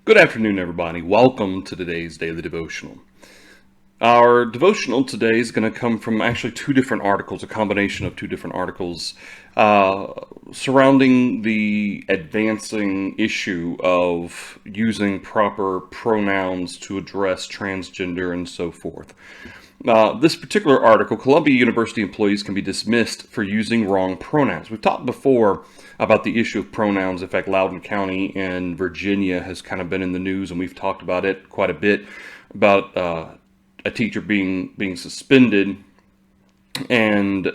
Good afternoon, everybody. Welcome to today's daily devotional. Our devotional today is going to come from actually two different articles, a combination of two different articles surrounding the advancing issue of using proper pronouns to address transgender and so forth. This particular article, Columbia University employees can be dismissed for using wrong pronouns. We've talked before about the issue of pronouns. In fact, Loudoun County in Virginia has kind of been in the news, and we've talked about it quite a bit, about a teacher being suspended and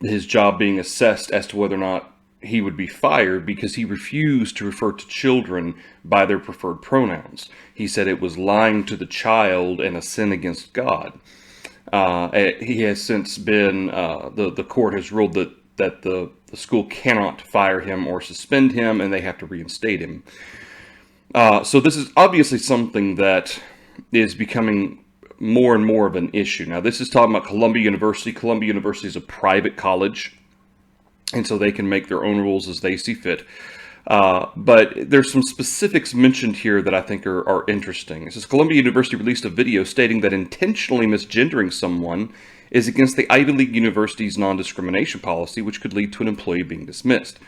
his job being assessed as to whether or not he would be fired because he refused to refer to children by their preferred pronouns. He said it was lying to the child and a sin against God. He has since been, the court has ruled that the school cannot fire him or suspend him, and they have to reinstate him. So this is obviously something that is becoming more and more of an issue. Now, this is talking about Columbia University. Columbia University is a private college, and so they can make their own rules as they see fit. But there's some specifics mentioned here that I think are interesting. It says Columbia University released a video stating that intentionally misgendering someone is against the Ivy League University's non-discrimination policy, which could lead to an employee being dismissed.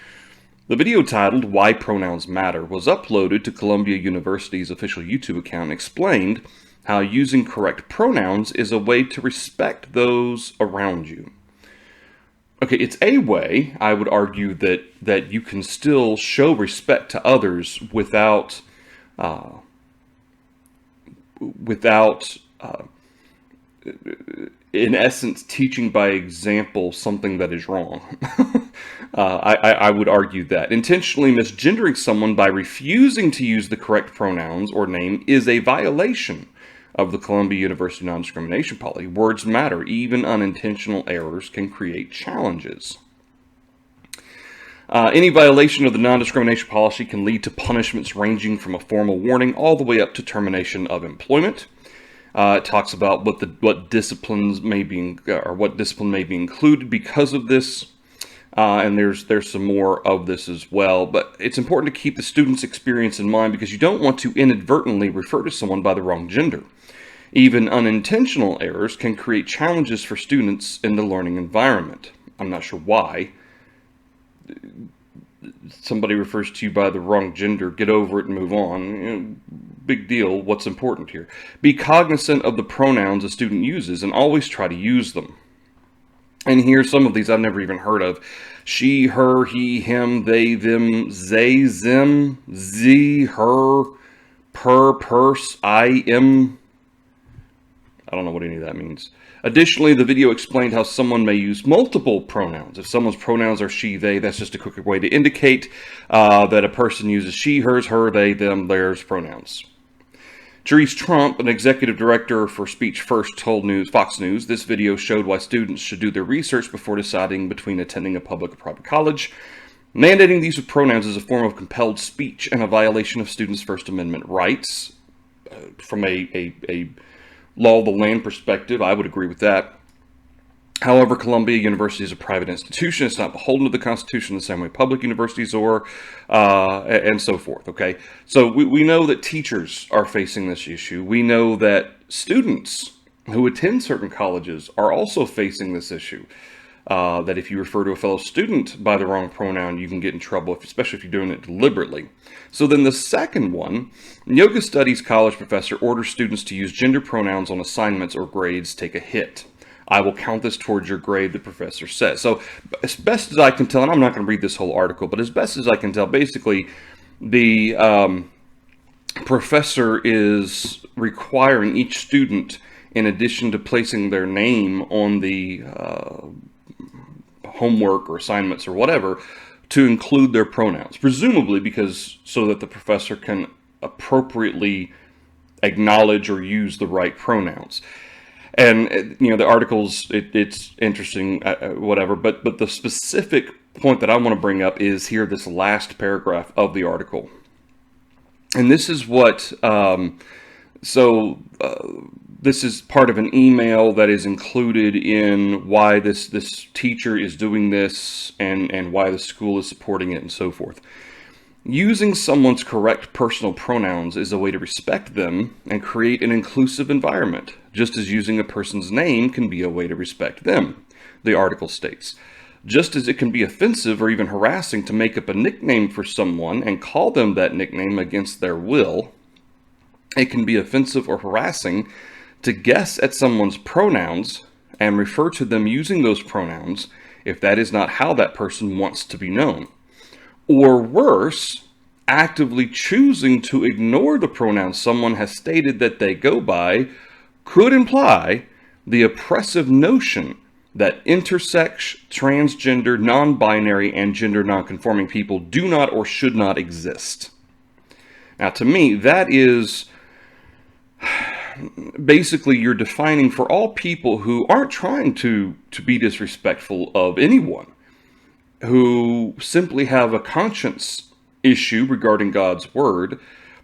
The video, titled "Why Pronouns Matter," was uploaded to Columbia University's official YouTube account and explained how using correct pronouns is a way to respect those around you. Okay, it's a way, I would argue, that you can still show respect to others without in essence, teaching by example something that is wrong. I would argue that. Intentionally misgendering someone by refusing to use the correct pronouns or name is a violation of the Columbia University non-discrimination policy. Words matter. Even unintentional errors can create challenges. Any violation of the non-discrimination policy can lead to punishments ranging from a formal warning all the way up to termination of employment. It talks about what disciplines may be what discipline may be included because of this, and there's some more of this as well. But it's important to keep the student's experience in mind because you don't want to inadvertently refer to someone by the wrong gender. Even unintentional errors can create challenges for students in the learning environment. I'm not sure why. Somebody refers to you by the wrong gender, get over it and move on. Big deal. What's important here? Be cognizant of the pronouns a student uses and always try to use them. And here's some of these I've never even heard of. She, her, he, him, they, them, they, them, ze, her, per, purse, I, am. I don't know what any of that means. Additionally, the video explained how someone may use multiple pronouns. If someone's pronouns are she, they, that's just a quicker way to indicate that a person uses she, hers, her, they, them, theirs pronouns. Therese Trump, an executive director for Speech First, told Fox News, this video showed why students should do their research before deciding between attending a public or private college. Mandating the use of pronouns is a form of compelled speech and a violation of students' First Amendment rights. From a law of the land perspective, I would agree with that. However, Columbia University is a private institution. It's not beholden to the Constitution the same way public universities are, and so forth, okay? So we know that teachers are facing this issue. We know that students who attend certain colleges are also facing this issue. That if you refer to a fellow student by the wrong pronoun, you can get in trouble, especially if you're doing it deliberately. So then the second one, yoga studies college professor orders students to use gender pronouns on assignments or grades take a hit. I will count this towards your grade, the professor says. So as best as I can tell, and I'm not going to read this whole article, but as best as I can tell, basically the professor is requiring each student, in addition to placing their name on the homework or assignments or whatever, to include their pronouns, presumably because so that the professor can appropriately acknowledge or use the right pronouns. And the articles, it's interesting, whatever, but the specific point that I want to bring up is here, this last paragraph of the article. And this is what this is part of an email that is included in why this teacher is doing this and why the school is supporting it and so forth. Using someone's correct personal pronouns is a way to respect them and create an inclusive environment, just as using a person's name can be a way to respect them, the article states. Just as it can be offensive or even harassing to make up a nickname for someone and call them that nickname against their will, it can be offensive or harassing to guess at someone's pronouns and refer to them using those pronouns if that is not how that person wants to be known. Or worse, actively choosing to ignore the pronouns someone has stated that they go by could imply the oppressive notion that intersex, transgender, non-binary, and gender non-conforming people do not or should not exist. Now, to me, that is basically you're defining for all people who aren't trying to be disrespectful of anyone, who simply have a conscience issue regarding God's word,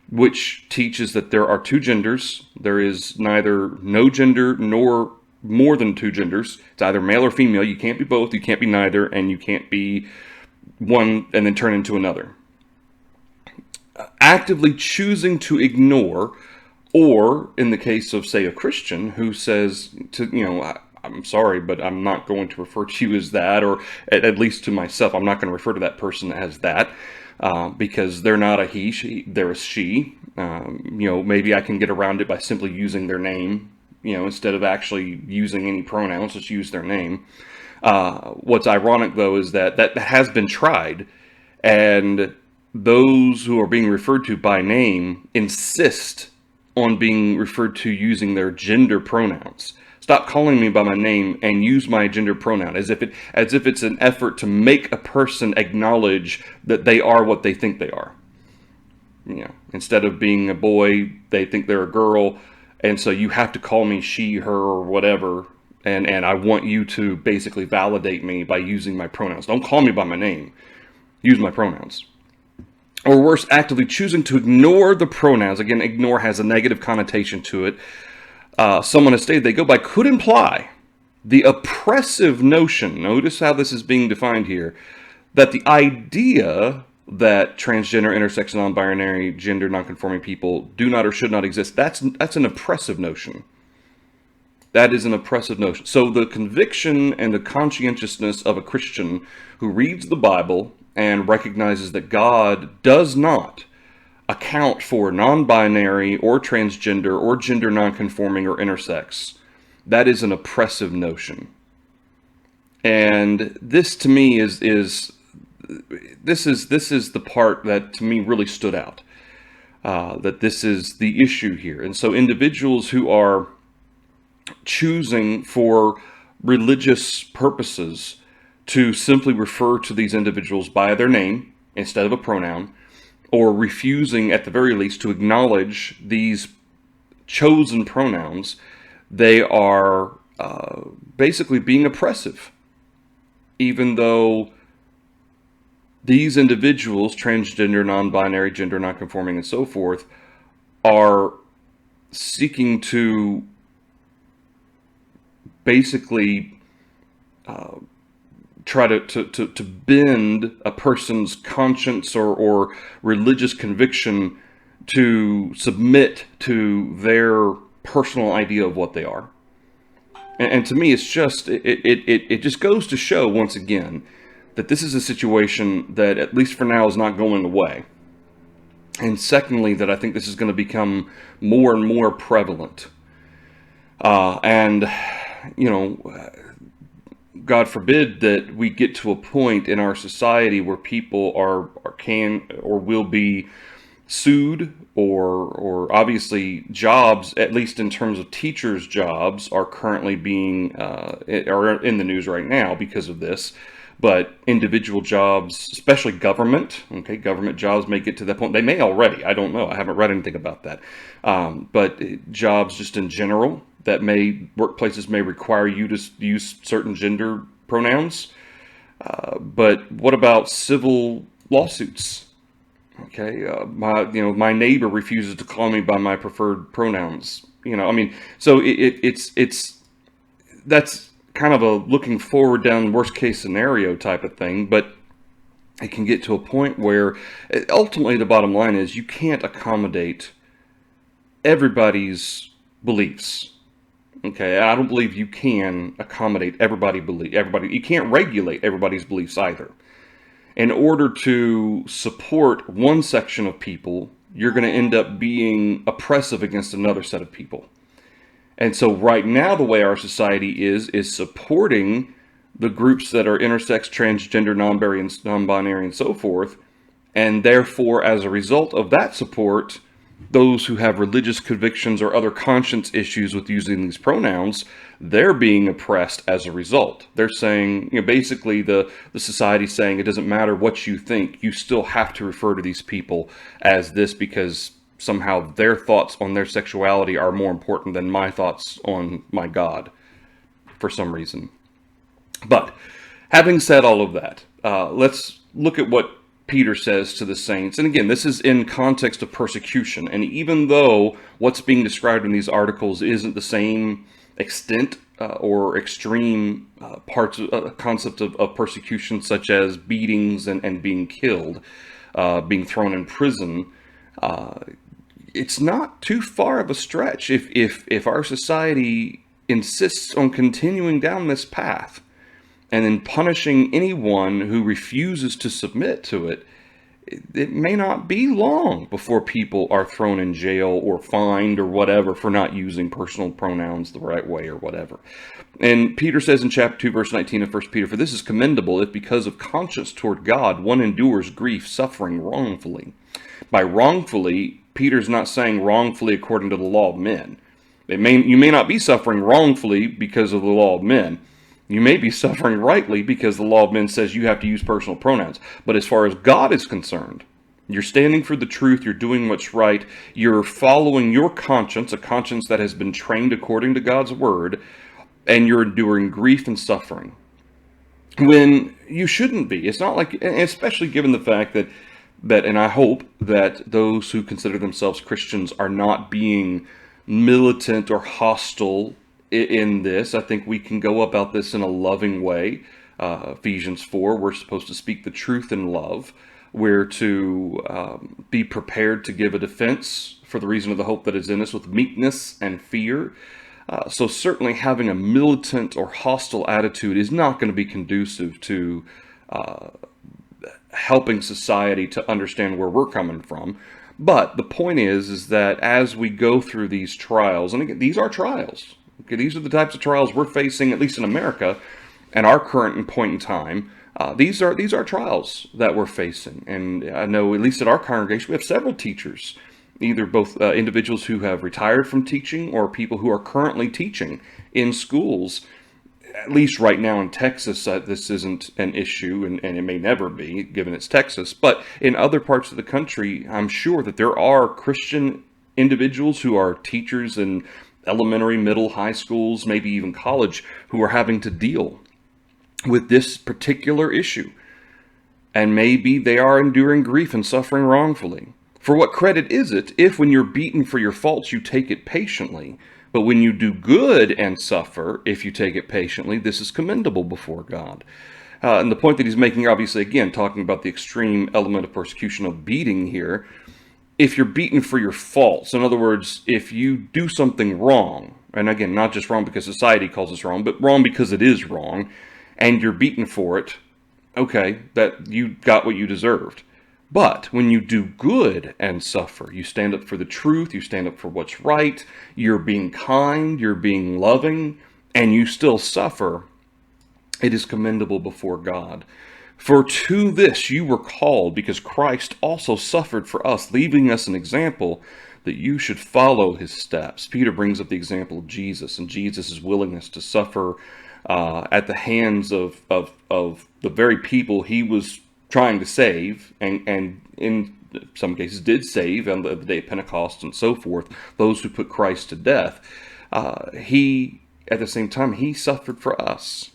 which teaches that there are two genders. There is neither no gender nor more than two genders. It's either male or female. You can't be both, you can't be neither, and you can't be one and then turn into another. Actively choosing to ignore, or in the case of, say, a Christian who says I'm sorry, but I'm not going to refer to you as that, or at least to myself, I'm not going to refer to that person as that, because they're not a he, they're a she. Maybe I can get around it by simply using their name, instead of actually using any pronouns, just use their name. What's ironic, though, is that has been tried, and those who are being referred to by name insist on being referred to using their gender pronouns. Stop calling me by my name and use my gender pronoun, as if it's an effort to make a person acknowledge that they are what they think they are. Instead of being a boy, they think they're a girl, and so you have to call me she, her, or whatever, and I want you to basically validate me by using my pronouns. Don't call me by my name. Use my pronouns. Or worse, actively choosing to ignore the pronouns. Again, ignore has a negative connotation to it. Someone has stated they go by could imply the oppressive notion, notice how this is being defined here, that the idea that transgender, intersex, non-binary, gender non-conforming people do not or should not exist, that's an oppressive notion. That is an oppressive notion. So the conviction and the conscientiousness of a Christian who reads the Bible and recognizes that God does not account for non-binary or transgender or gender non-conforming or intersex, that is an oppressive notion. And this to me is the part that to me really stood out, that this is the issue here. And so individuals who are choosing for religious purposes to simply refer to these individuals by their name instead of a pronoun, or refusing at the very least to acknowledge these chosen pronouns, they are basically being oppressive. Even though these individuals, transgender, non-binary, gender non-conforming, and so forth, are seeking to basically try to bend a person's conscience or religious conviction to submit to their personal idea of what they are. And to me, it's just it just goes to show once again that this is a situation that, at least for now, is not going away. And secondly, that I think this is going to become more and more prevalent. And God forbid that we get to a point in our society where people can or will be sued, or obviously jobs, at least in terms of teachers' jobs, are currently being are in the news right now because of this. But individual jobs, especially government jobs may get to that point. They may already, I don't know. I haven't read anything about that. But jobs just in general, workplaces may require you to use certain gender pronouns. But what about civil lawsuits? Okay, my neighbor refuses to call me by my preferred pronouns. So it's that's kind of a looking forward down worst case scenario type of thing. But it can get to a point where ultimately the bottom line is you can't accommodate everybody's beliefs. Okay, I don't believe you can accommodate everybody. You can't regulate everybody's beliefs either. In order to support one section of people, you're going to end up being oppressive against another set of people. And so right now the way our society is supporting the groups that are intersex, transgender, non-binary, and so forth. And therefore, as a result of that support, those who have religious convictions or other conscience issues with using these pronouns, they're being oppressed as a result. They're saying, basically the society's saying it doesn't matter what you think, you still have to refer to these people as this because somehow their thoughts on their sexuality are more important than my thoughts on my God for some reason. But having said all of that, let's look at what Peter says to the saints. And again, this is in context of persecution. And even though what's being described in these articles isn't the same extent or extreme parts of concept of persecution, such as beatings and being killed, being thrown in prison, it's not too far of a stretch if our society insists on continuing down this path and then punishing anyone who refuses to submit to it. It may not be long before people are thrown in jail or fined or whatever for not using personal pronouns the right way or whatever. And Peter says in chapter 2, verse 19 of 1 Peter, "For this is commendable if because of conscience toward God one endures grief, suffering wrongfully." By wrongfully, Peter's not saying wrongfully according to the law of men. You may not be suffering wrongfully because of the law of men. You may be suffering rightly because the law of men says you have to use personal pronouns. But as far as God is concerned, you're standing for the truth, you're doing what's right, you're following your conscience, a conscience that has been trained according to God's word, and you're enduring grief and suffering. When you shouldn't be. It's not like, especially given the fact that, and I hope that those who consider themselves Christians are not being militant or hostile in this. I think we can go about this in a loving way. Ephesians 4, we're supposed to speak the truth in love. We're to be prepared to give a defense for the reason of the hope that is in us with meekness and fear. So certainly having a militant or hostile attitude is not going to be conducive to helping society to understand where we're coming from. But the point is that as we go through these trials, and again, these are trials. Okay, these are the types of trials we're facing, at least in America, and our current point in time. These are trials that we're facing, and I know at least at our congregation we have several teachers, either both individuals who have retired from teaching or people who are currently teaching in schools. At least right now in Texas, this isn't an issue, and it may never be, given it's Texas. But in other parts of the country, I'm sure that there are Christian individuals who are teachers in elementary, middle, high schools, maybe even college, who are having to deal with this particular issue. And maybe they are enduring grief and suffering wrongfully. For what credit is it if when you're beaten for your faults you take it patiently? But when you do good and suffer, if you take it patiently, this is commendable before God. And the point that he's making, obviously, again, talking about the extreme element of persecution of beating here, if you're beaten for your faults, in other words, if you do something wrong, and again, not just wrong because society calls us wrong, but wrong because it is wrong, and you're beaten for it, okay, that you got what you deserved. But when you do good and suffer, you stand up for the truth, you stand up for what's right, you're being kind, you're being loving, and you still suffer, it is commendable before God. For to this you were called, because Christ also suffered for us, leaving us an example that you should follow his steps. Peter brings up the example of Jesus and Jesus' willingness to suffer at the hands of the very people he was trying to save, and in some cases did save on the day of Pentecost and so forth, those who put Christ to death. He, at the same time, he suffered for us.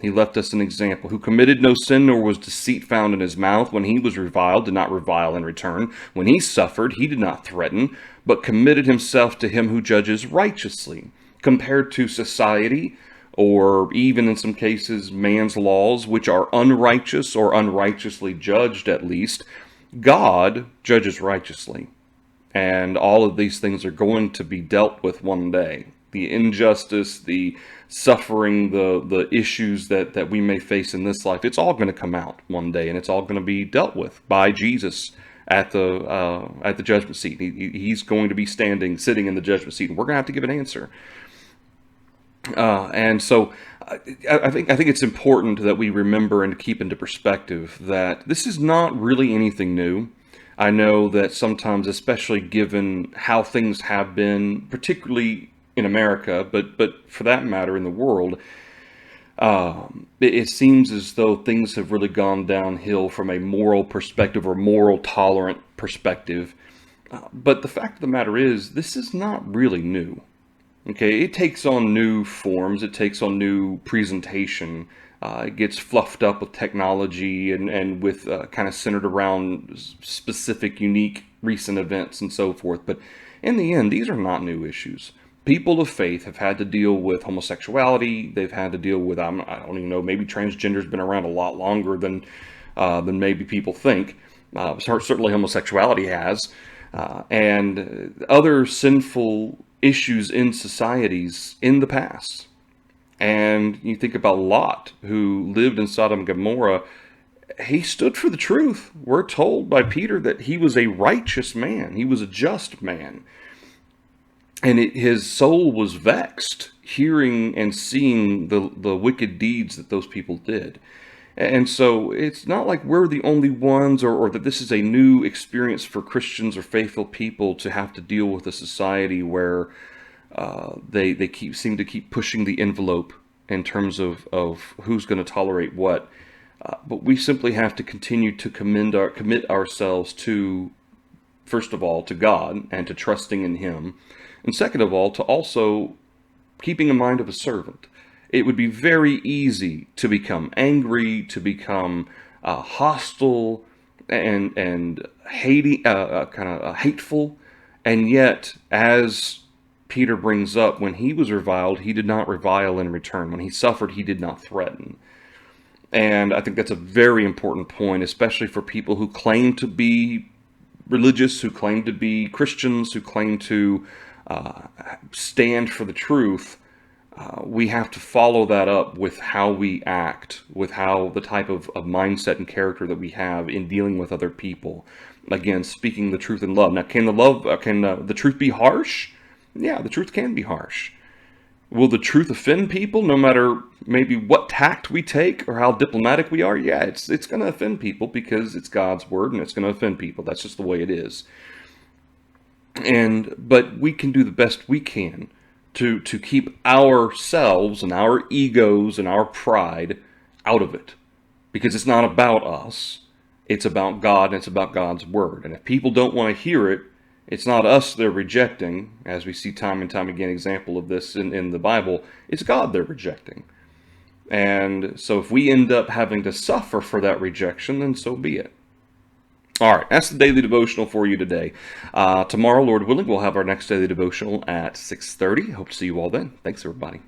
He left us an example, who committed no sin, nor was deceit found in his mouth. When he was reviled, did not revile in return. When he suffered, he did not threaten, but committed himself to him who judges righteously. Compared to society, or even in some cases man's laws, which are unrighteous or unrighteously judged at least, God judges righteously. And all of these things are going to be dealt with one day. The injustice, the suffering, the issues that we may face in this life, it's all going to come out one day, and it's all going to be dealt with by Jesus at the judgment seat. He's going to be sitting in the judgment seat, and we're going to have to give an answer. And so I think it's important that we remember and keep into perspective that this is not really anything new. I know that sometimes, especially given how things have been, particularly in America, but for that matter in the world, it seems as though things have really gone downhill from a moral perspective or moral tolerant perspective. But the fact of the matter is, this is not really new. Okay, it takes on new forms, it takes on new presentation. It gets fluffed up with technology and with kind of centered around specific, unique, recent events and so forth. But in the end, these are not new issues. People of faith have had to deal with homosexuality. They've had to deal with, I don't even know, maybe transgender's been around a lot longer than maybe people think. Certainly homosexuality has. And other sinful issues in societies in the past. And you think about Lot, who lived in Sodom and Gomorrah. He stood for the truth. We're told by Peter that he was a righteous man. He was a just man. And his soul was vexed hearing and seeing the wicked deeds that those people did. And so it's not like we're the only ones, or that this is a new experience for Christians or faithful people to have to deal with a society where they seem to keep pushing the envelope in terms of who's going to tolerate what. But we simply have to continue to commit ourselves to, first of all, to God and to trusting in Him. And second of all, to also keeping a mind of a servant. It would be very easy to become angry, to become hostile and hating, hateful. And yet, as Peter brings up, when he was reviled, he did not revile in return. When he suffered, he did not threaten. And I think that's a very important point, especially for people who claim to be religious, who claim to be Christians, who claim to stand for the truth. We have to follow that up with how we act, with how the type of mindset and character that we have in dealing with other people. Again, speaking the truth in love. Now, can the truth be harsh? Yeah, the truth can be harsh. Will the truth offend people, no matter maybe what tact we take or how diplomatic we are? Yeah, it's going to offend people because it's God's word and it's going to offend people. That's just the way it is. But we can do the best we can to keep ourselves and our egos and our pride out of it, because it's not about us. It's about God and it's about God's word. And if people don't want to hear it, it's not us they're rejecting, as we see time and time again example of this in the Bible. It's God they're rejecting. And so if we end up having to suffer for that rejection, then so be it. All right, that's the daily devotional for you today. Tomorrow, Lord willing, we'll have our next daily devotional at 6:30. Hope to see you all then. Thanks, everybody.